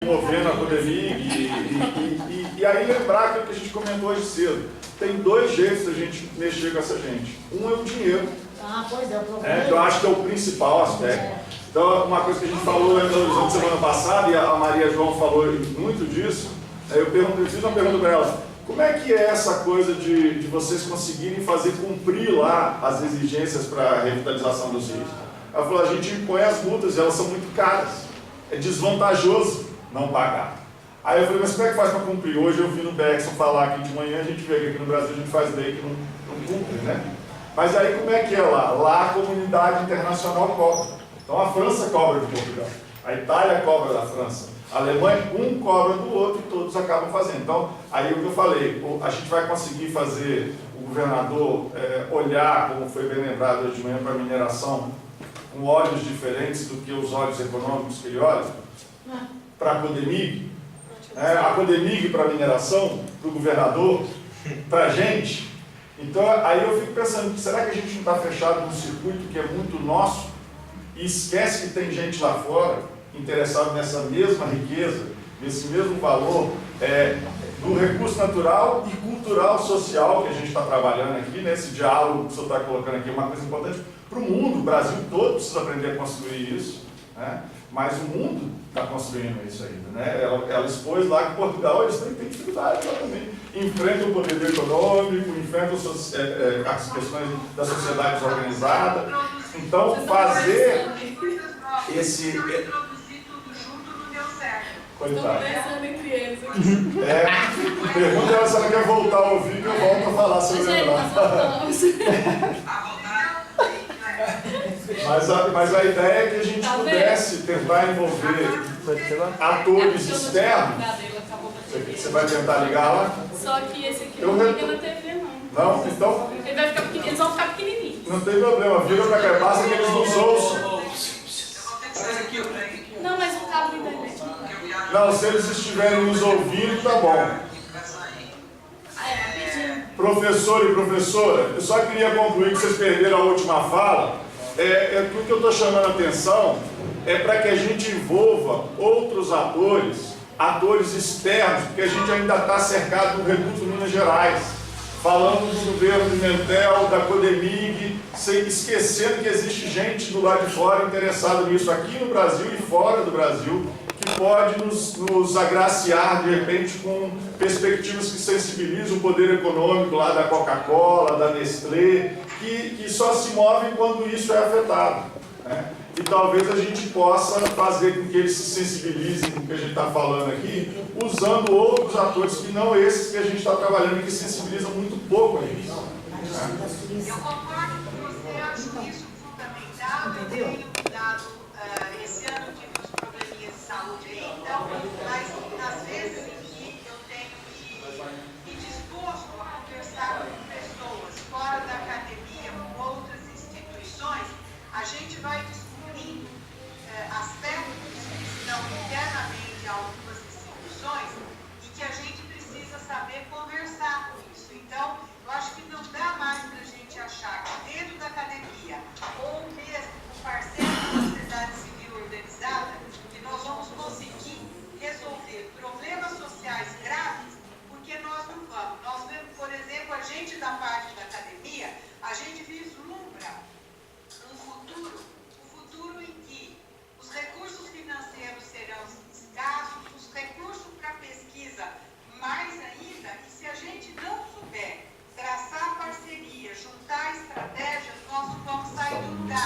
Envolvendo a pandemia e aí lembrar aquilo que a gente comentou hoje cedo. Tem dois jeitos da gente mexer com essa gente. Um é o dinheiro. Pois é, o problema. Que eu acho que é o principal aspecto. Então, uma coisa que a gente falou no Horizonte semana passada, e a Maria João falou muito disso, eu fiz uma pergunta para ela: como é que é essa coisa de vocês conseguirem fazer cumprir lá as exigências para a revitalização dos rios? Ela falou: a gente impõe as multas e elas são muito caras. É desvantajoso não pagar. Aí eu falei: mas como é que faz para cumprir? Hoje eu vi no Beckson falar aqui de manhã, a gente vê que aqui no Brasil a gente faz lei que não cumpre, né? Mas aí como é que é lá? Lá a comunidade internacional cobra. Então a França cobra de Portugal, a Itália cobra da França, a Alemanha um cobra do outro e todos acabam fazendo. Então, aí o que eu falei, a gente vai conseguir fazer o governador olhar, como foi bem lembrado hoje de manhã, para a mineração, com olhos diferentes do que os olhos econômicos que ele olha, para a Codemig, a Codemig para a mineração, para o governador, para a gente. Então, aí eu fico pensando, será que a gente não está fechado num circuito que é muito nosso e esquece que tem gente lá fora interessada nessa mesma riqueza, nesse mesmo valor do recurso natural e cultural, social que a gente está trabalhando aqui, nesse diálogo que o senhor está colocando aqui, é uma coisa importante para o mundo. O Brasil todo precisa aprender a construir isso, né? Mas o mundo está construindo isso ainda, né? Ela expôs lá que Portugal eles têm dificuldade lá também. Enfrentam o poder econômico, enfrentam as questões da sociedade desorganizada. Então, fazer esse... Coitado. Pergunta ela se ela quer voltar a ouvir, que eu volto a falar se eu lembrar. Mas a ideia é que a gente pudesse tentar envolver atores externos. Você vai tentar ligar lá? Só que esse aqui não liga na TV, não. Não? Então... Eles vão ficar pequenininhos. Não tem problema, vira pra cá, basta que eles nos ouçam. Não, mas o cabo da internet. Não, se eles estiverem nos ouvindo, tá bom. Professor e professora, eu só queria concluir que vocês perderam a última fala. Tudo que eu estou chamando a atenção é para que a gente envolva outros atores externos, porque a gente ainda está cercado do recurso de Minas Gerais, falando do governo de Mentel, da Codemig, esquecendo que existe gente do lado de fora interessada nisso, aqui no Brasil e fora do Brasil, que pode nos agraciar, de repente, com perspectivas que sensibilizam o poder econômico lá da Coca-Cola, da Nestlé, que só se movem quando isso é afetado, né? E talvez a gente possa fazer com que eles se sensibilizem com o que a gente está falando aqui, usando outros atores que não esses que a gente está trabalhando e que sensibilizam muito pouco a isso. Eu concordo com você, acho isso fundamental. Eu tenho dado esse ano tive uns probleminhas de saúde aí, então, mas às vezes em que eu tenho me disposto a conversar com pessoas fora da academia, com outras instituições, a gente vai descobrindo aspectos que estão internamente a algumas instituições e que a gente precisa saber conversar com isso. Então, eu acho que não dá mais para a gente achar que dentro da academia ou mesmo com parceiros da sociedade civil organizada, que nós vamos conseguir resolver problemas sociais graves, porque nós não vamos. Nós vemos, por exemplo, a gente da parte da academia, a gente vislumbra um futuro em que os recursos financeiros serão escassos, os recursos para pesquisa mais ainda, e se a gente não souber traçar parceria, juntar estratégias, nós não vamos sair do lugar.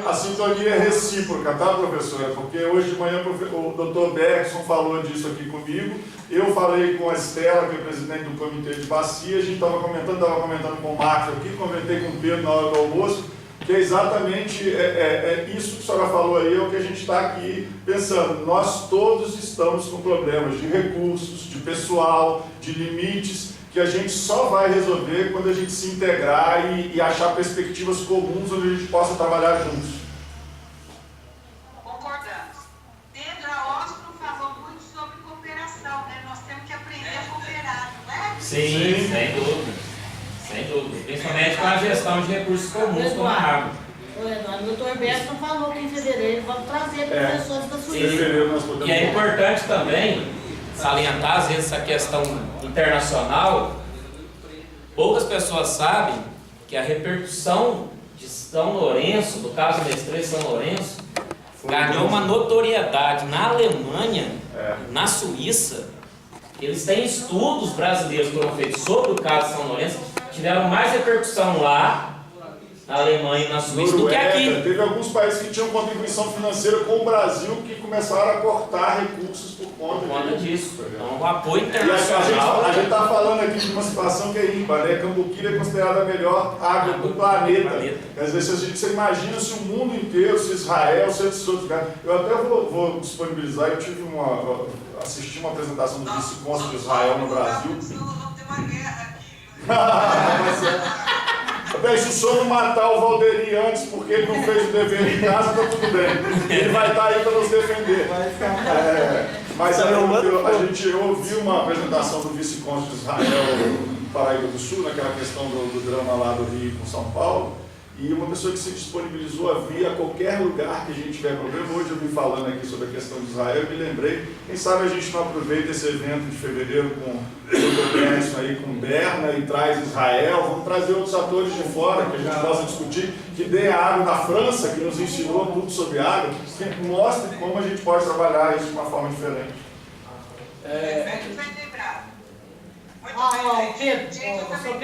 A sintonia é recíproca, tá, professora? Porque hoje de manhã o doutor Bergson falou disso aqui comigo, eu falei com a Estela, que é presidente do comitê de bacia, a gente estava comentando com o Marcos aqui, comentei com o Pedro na hora do almoço, que é exatamente isso que a senhora falou aí, é o que a gente está aqui pensando. Nós todos estamos com problemas de recursos, de pessoal, de limites, que a gente só vai resolver quando a gente se integrar e achar perspectivas comuns onde a gente possa trabalhar juntos. Concordamos. Pedro Aostro falou muito sobre cooperação, né? Nós temos que aprender a cooperar, não é? Sim, sem dúvida. Sem dúvida. Principalmente com a gestão de recursos comuns como a água. O doutor Bergson falou que em fevereiro vamos trazer professores da Suíça. E é importante também salientar, às vezes, essa questão internacional. Poucas pessoas sabem que a repercussão de São Lourenço, do caso Nestlé São Lourenço, ganhou uma notoriedade na Alemanha, na Suíça. Eles têm estudos brasileiros que foram feitos sobre o caso São Lourenço, tiveram mais repercussão lá, na Alemanha e na Suíça, do que aqui. Teve alguns países que tinham contribuição financeira com o Brasil que começaram a cortar recursos por conta disso. Então, o apoio internacional. A gente está falando aqui de uma situação que é ímpar, né? Cambuquira é considerada a melhor água do planeta. Às vezes você imagina se o mundo inteiro, se Israel, se outros lugares. Eu até vou disponibilizar, eu assisti uma apresentação do vice-cônsul de Israel no Brasil. Vamos ter uma guerra aqui. Bem, se o senhor não matar o Valderi antes porque ele não fez o dever em casa, está tudo bem. Ele vai estar aí para nos defender. Mas a gente ouviu uma apresentação do vice-cônsul de Israel Paraíba do Sul, naquela questão do drama lá do Rio com São Paulo, e uma pessoa que se disponibilizou a vir a qualquer lugar que a gente tiver problema. Hoje eu vim falando aqui sobre a questão de Israel, eu me lembrei, quem sabe a gente não aproveita esse evento de fevereiro com o Dr. Benson aí, com Berna, e traz Israel, vamos trazer outros atores de fora que a gente possa discutir, que dê água na França, que nos ensinou tudo sobre água, que mostre como a gente pode trabalhar isso de uma forma diferente. Muito bem lembrado. Pedro, professor.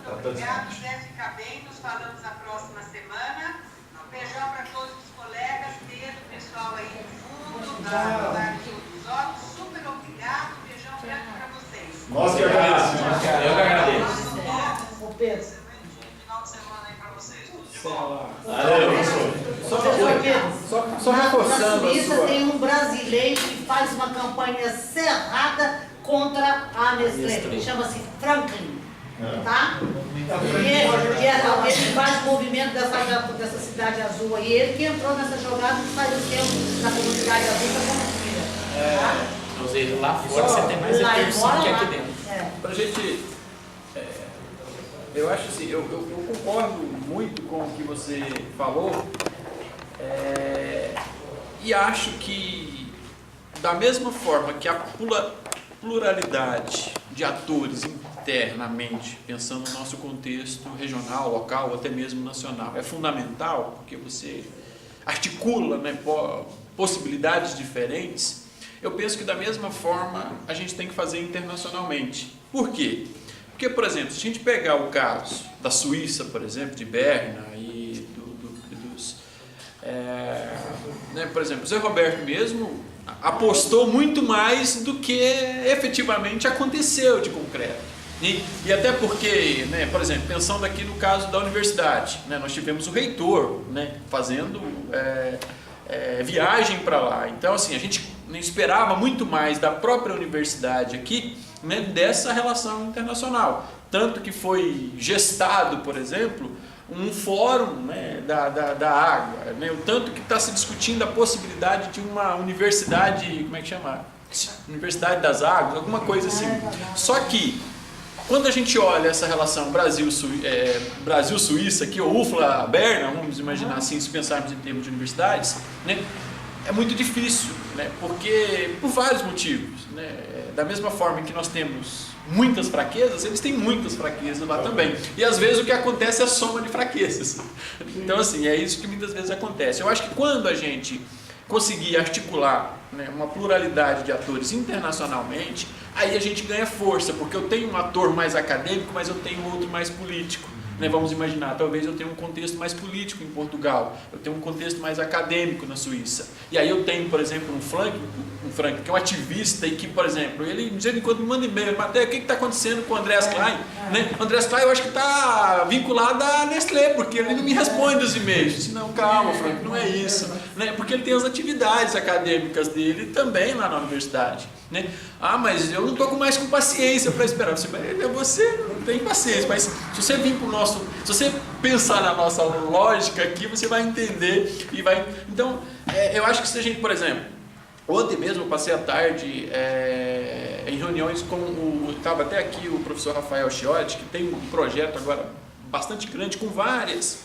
Muito obrigado, deve ficar bem, nos falamos na próxima semana. Um beijão para todos os colegas, Pedro, pessoal aí no fundo, da dos olhos, super obrigado, beijão grande para vocês. Nós que agradecemos. Eu que agradeço. Pedro. Final de semana aí para vocês, tudo de bom. Valeu, Só reforçando. Na Suíça tem um brasileiro que faz uma campanha cerrada contra a Nestlé, chama-se Franklin. Tá? E ele faz o movimento dessa cidade azul aí, ele que entrou nessa jogada e faz o tempo na comunidade azul da Tá? Lá fora você tem mais repercussão que aqui dentro. Pra gente, eu acho assim, eu concordo muito com o que você falou, e acho que da mesma forma que a pluralidade de atores internamente, pensando no nosso contexto regional, local ou até mesmo nacional, é fundamental, porque você articula, né, possibilidades diferentes. Eu penso que da mesma forma a gente tem que fazer internacionalmente. Por quê? Porque, por exemplo, se a gente pegar o caso da Suíça, por exemplo, de Berna e dos... por exemplo, o Zé Roberto mesmo apostou muito mais do que efetivamente aconteceu de concreto. E até porque, né, por exemplo, pensando aqui no caso da universidade, né, nós tivemos o reitor, né, fazendo viagem para lá. Então, assim, a gente esperava muito mais da própria universidade aqui, né, dessa relação internacional. Tanto que foi gestado, por exemplo, um fórum, né, da água, né, o tanto que está se discutindo a possibilidade de uma universidade, como é que chama? Universidade das Águas, alguma coisa assim. Só que, quando a gente olha essa relação Brasil-Suíça, aqui, ou UFLA-Berna, vamos imaginar assim, se pensarmos em termos de universidades, né, é muito difícil, né, porque, por vários motivos, né, da mesma forma que nós temos muitas fraquezas, eles têm muitas fraquezas lá também. E às vezes o que acontece é a soma de fraquezas. Então, assim, é isso que muitas vezes acontece. Eu acho que quando a gente conseguir articular, né, uma pluralidade de atores internacionalmente, aí a gente ganha força, porque eu tenho um ator mais acadêmico, mas eu tenho outro mais político. Né? Vamos imaginar, talvez eu tenha um contexto mais político em Portugal, eu tenho um contexto mais acadêmico na Suíça. E aí eu tenho, por exemplo, um Frank que é um ativista e que, por exemplo, ele de vez em quando me manda e-mail, Mateus, o que está acontecendo com o Andreas Klein? Né? O Andreas Klein eu acho que está vinculado à Nestlé, porque ele não me responde os e-mails. Eu disse, não, calma, Frank, não é isso. Né? Porque ele tem as atividades acadêmicas dele também lá na universidade. Né? Ah, mas eu não estou mais com paciência para esperar. Você não tem paciência, mas se você vir para o nosso, se você pensar na nossa lógica aqui, você vai entender e vai. Então, eu acho que se a gente, por exemplo, ontem mesmo eu passei a tarde em reuniões com estava até aqui o professor Rafael Chiotti, que tem um projeto agora bastante grande com várias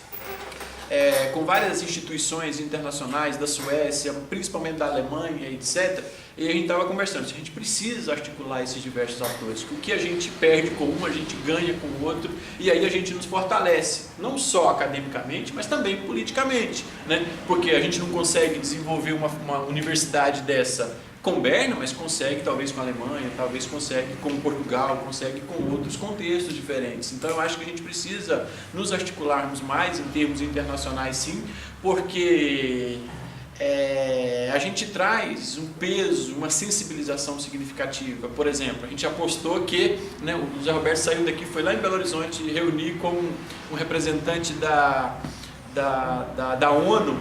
instituições internacionais da Suécia, principalmente da Alemanha, etc. E a gente estava conversando, a gente precisa articular esses diversos atores, o que a gente perde com um, a gente ganha com o outro, e aí a gente nos fortalece, não só academicamente, mas também politicamente, né? Porque a gente não consegue desenvolver uma universidade dessa com Berna, mas consegue talvez com a Alemanha, talvez consegue com Portugal, consegue com outros contextos diferentes. Então eu acho que a gente precisa nos articularmos mais em termos internacionais, sim, porque a gente traz um peso, uma sensibilização significativa. Por exemplo, a gente apostou que, né, o Zé Roberto saiu daqui, foi lá em Belo Horizonte reunir com um representante da ONU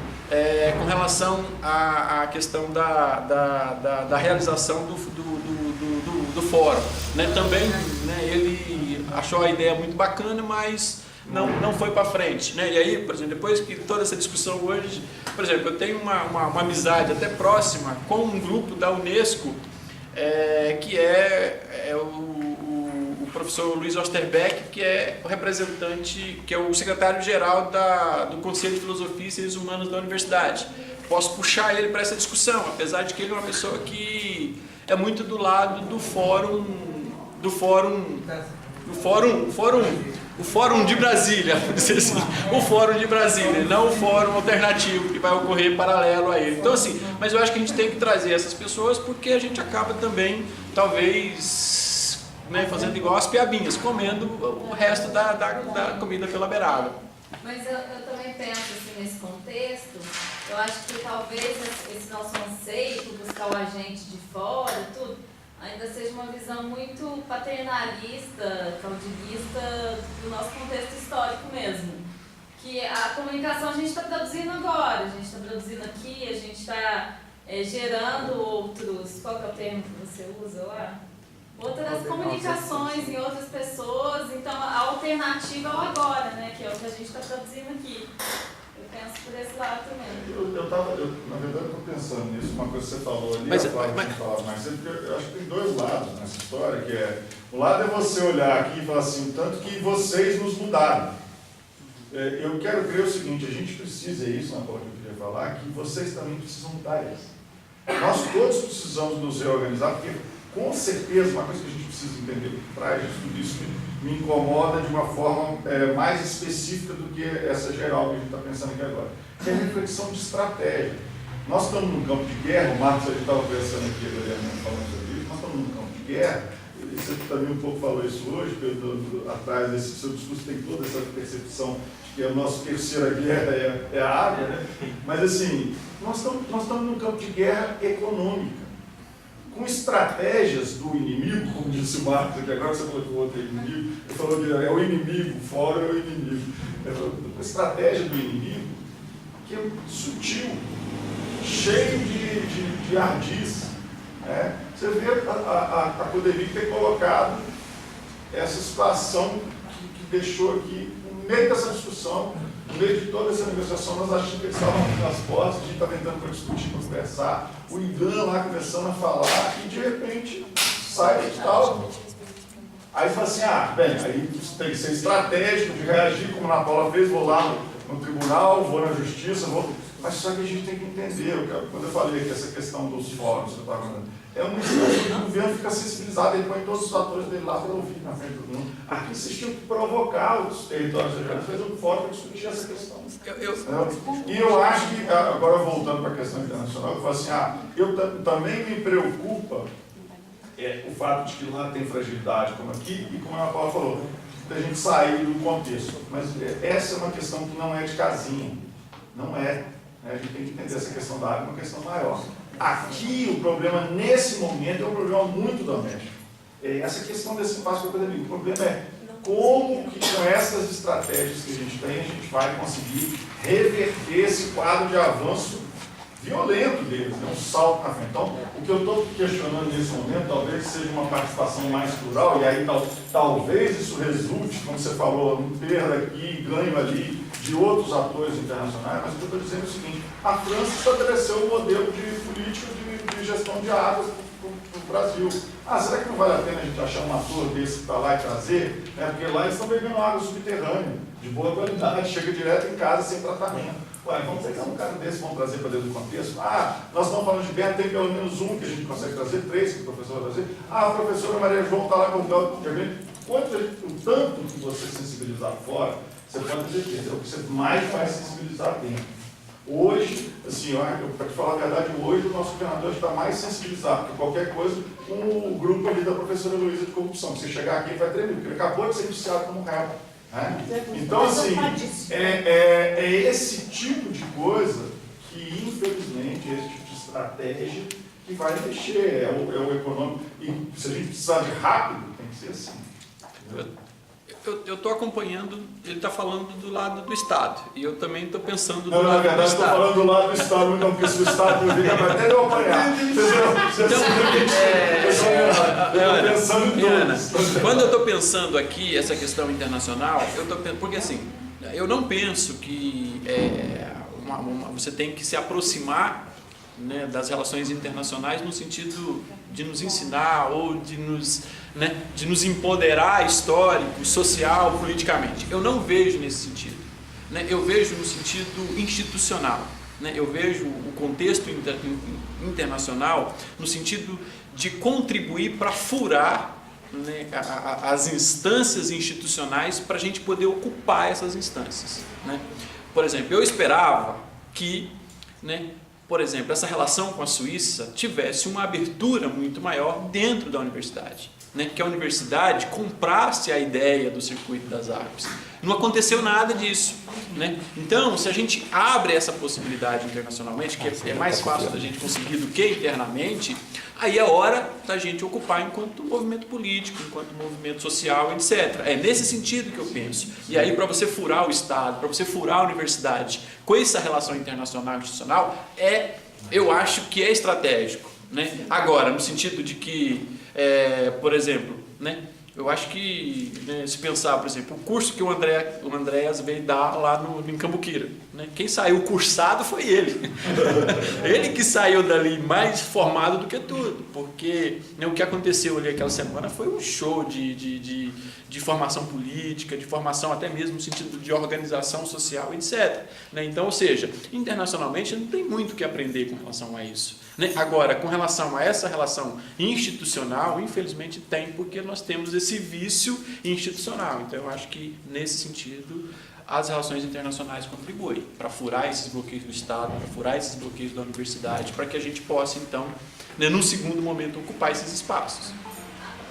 com relação à questão da realização do fórum. Né? Também, né, ele achou a ideia muito bacana, mas não foi para frente. Né? E aí, por exemplo, depois que toda essa discussão hoje, por exemplo, eu tenho uma amizade até próxima com um grupo da Unesco, que é o professor Luiz Osterbeck, que é o representante, que é o secretário-geral do Conselho de Filosofia e Ciências Humanas da Universidade. Posso puxar ele para essa discussão, apesar de que ele é uma pessoa que é muito do lado do fórum de Brasília, vamos dizer assim, o Fórum de Brasília, não o Fórum alternativo que vai ocorrer paralelo a ele. Então, assim, mas eu acho que a gente tem que trazer essas pessoas porque a gente acaba também, talvez, né, fazendo igual as piabinhas, comendo o resto da comida pela beirada. Mas eu também penso assim, nesse contexto, eu acho que talvez esse nosso anseio por buscar o agente de fora, tudo, ainda seja uma visão muito paternalista, caudilhista do nosso contexto histórico mesmo. Que a comunicação a gente está produzindo agora, a gente está produzindo aqui, a gente está gerando outros, qual que é o termo que você usa lá? Outras comunicações em outras pessoas, então a alternativa é o agora, né, que é o que a gente está produzindo aqui. Eu penso por esse lado também. Na verdade, eu estou pensando nisso, uma coisa que você falou ali, a Flávia tinha falado mais cedo, porque eu acho que tem dois lados nessa história, que é, um lado é você olhar aqui e falar assim, tanto que vocês nos mudaram. Eu quero crer o seguinte, a gente precisa, é isso na parte que eu queria falar, que vocês também precisam mudar isso. Nós todos precisamos nos reorganizar, porque com certeza uma coisa que a gente precisa entender por trás de tudo isso me incomoda de uma forma mais específica do que essa geral que a gente está pensando aqui agora, que é a reflexão de estratégia. Nós estamos num campo de guerra, o Marcos, a gente estava pensando aqui, falando sobre isso, nós estamos num campo de guerra, você também um pouco falou isso hoje, Pedro, atrás desse seu discurso tem toda essa percepção de que a nossa terceira guerra é a água, né? Mas assim, nós estamos num campo de guerra econômica, com estratégias do inimigo, como disse o Marcos aqui, agora você falou que o outro é inimigo, ele falou que é o inimigo, fora é o inimigo. A estratégia do inimigo, que é sutil, cheio de ardis. Né? Você vê a Codevig ter colocado essa situação que deixou aqui, no meio dessa discussão, no meio de toda essa negociação, nós achamos que eles estavam nas portas, a gente estava entrando para discutir, para conversar, o Igan lá começando a falar, e de repente sai de tal. Aí fala assim, aí tem que ser estratégico de reagir, como a Ana Paula fez, vou lá no tribunal, vou na justiça, mas só que a gente tem que entender, quando eu falei que essa questão dos fóruns, que eu estava falando, é uma instância que o governo fica sensibilizado, ele põe todos os atores dele lá para ouvir na frente do mundo. Aqui vocês tinham que provocar os territórios regionais, fazer um fórum para discutir essa questão. E eu acho que, agora voltando para a questão internacional, eu falo assim, também me preocupa o fato de que lá tem fragilidade, como aqui, e como a Ana Paula falou, da gente sair do contexto. Mas essa é uma questão que não é de casinha. Não é. A gente tem que entender essa questão da água, uma questão maior. Aqui, o problema, nesse momento, é um problema muito doméstico. Essa questão desse passo para a pandemia. O problema é como que, com essas estratégias que a gente tem, a gente vai conseguir reverter esse quadro de avanço violento deles, um salto na frente. Então, o que eu estou questionando nesse momento, talvez seja uma participação mais plural, e aí talvez isso resulte, como você falou, um perda aqui, ganho ali, de outros atores internacionais, mas o que eu estou dizendo é o seguinte: a França estabeleceu um modelo de política de gestão de águas para o Brasil. Será que não vale a pena a gente achar um ator desse para lá e trazer? Porque lá eles estão bebendo água subterrânea, de boa qualidade, chega direto em casa sem tratamento. Vamos pegar um cara desse, vamos trazer para dentro do contexto? Nós estamos falando de Bento, tem pelo menos um que a gente consegue trazer, 3 que o professor vai trazer. A professora Maria João está lá com o o tanto que você sensibilizar fora, você pode ter certeza, é o que você mais vai sensibilizar dentro. Hoje, assim, para te falar a verdade, hoje o nosso governador está mais sensibilizado, porque qualquer coisa, o grupo ali da professora Luísa de corrupção, se você chegar aqui vai tremer, porque ele acabou de ser indiciado como réu. Então, assim, é esse tipo de coisa que, infelizmente, esse tipo de estratégia que vai mexer, é o econômico. E se a gente precisar de rápido, tem que ser assim. Eu estou acompanhando, ele está falando do lado do Estado, e eu também estou pensando do lado do Estado. Na verdade, estou falando do lado do Estado, não, porque se o Estado não liga, vai até eu apanhar. Quando eu estou pensando aqui, essa questão internacional, eu estou pensando, porque assim, eu não penso que você tem que se aproximar, né, das relações internacionais no sentido de nos ensinar ou de nos empoderar histórico, social, politicamente. Eu não vejo nesse sentido. Eu vejo no sentido institucional. Eu vejo o contexto internacional no sentido de contribuir para furar, né, as instâncias institucionais para a gente poder ocupar essas instâncias. Por exemplo, eu esperava que, por exemplo, essa relação com a Suíça tivesse uma abertura muito maior dentro da universidade, que a universidade comprasse a ideia do circuito das águas. Não aconteceu nada disso. Então, se a gente abre essa possibilidade internacionalmente, que é mais fácil da gente conseguir do que internamente, aí é hora da gente ocupar enquanto movimento político, enquanto movimento social, etc. É nesse sentido que eu penso. E aí, para você furar o Estado, para você furar a universidade com essa relação internacional e institucional, eu acho que é estratégico. Agora, no sentido de que, por exemplo, eu acho que, se pensar, por exemplo, o curso que o Andréas veio dar lá em Cambuquira, quem saiu cursado foi ele. Ele que saiu dali mais formado do que tudo, porque o que aconteceu ali aquela semana foi um show de formação política, de formação até mesmo no sentido de organização social, etc. Então, ou seja, internacionalmente não tem muito o que aprender com relação a isso. Agora, com relação a essa relação institucional, infelizmente tem, porque nós temos esse vício institucional. Então, eu acho que, nesse sentido, as relações internacionais contribuem para furar esses bloqueios do Estado, para furar esses bloqueios da universidade, para que a gente possa, então, num segundo momento, ocupar esses espaços.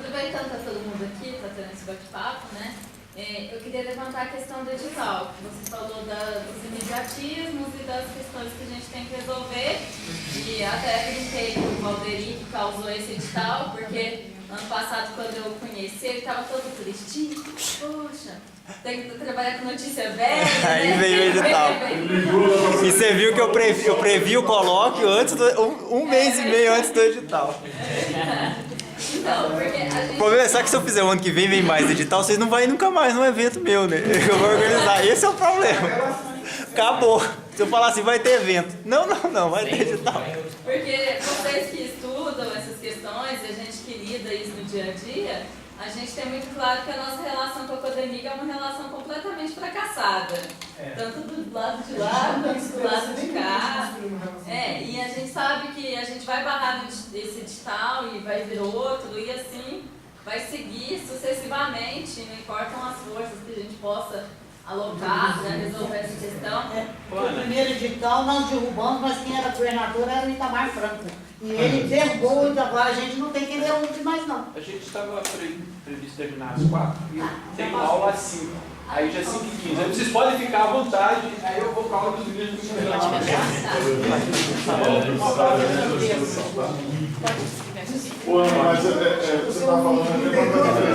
Aproveitando que está todo mundo aqui, está tendo esse bate-papo, eu queria levantar a questão do edital. Você falou dos imediatismos e das questões que a gente tem que resolver. E até brinquei com o Valderi, que causou esse edital, porque ano passado, quando eu conheci, ele estava todo tristinho. Poxa, tem que trabalhar com notícia velha. Aí veio o edital. E você viu que eu previ o colóquio um mês e meio antes do edital. Não, porque a gente... O problema é só que se eu fizer o ano que vem mais edital, vocês não vão ir nunca mais num evento meu, né? Eu vou organizar. Esse é o problema. Acabou. Se eu falar assim, vai ter evento. Não, vai ter edital. Porque vocês que estudam essas questões, e a gente que lida isso no dia a dia, a gente tem muito claro que a nossa relação com a Codemig é uma relação completamente fracassada. Tanto do lado de lá, quanto do lado de cá. E a gente sabe que a gente vai barrar desse edital e vai vir outro, e assim vai seguir sucessivamente, não importam as forças que a gente possa alocado, já resolveu essa questão. O primeiro edital nós derrubamos, mas quem era governador era o Itamar Franco. E ele derrubou, e agora a gente não tem que derrubar mais não. A gente estava previsto terminar às 4 e tem uma aula às 5. Aí já é 5h15. Aí vocês podem ficar à vontade, aí eu vou para a aula dos meninos do Pô, mas você está falando a mesma coisa.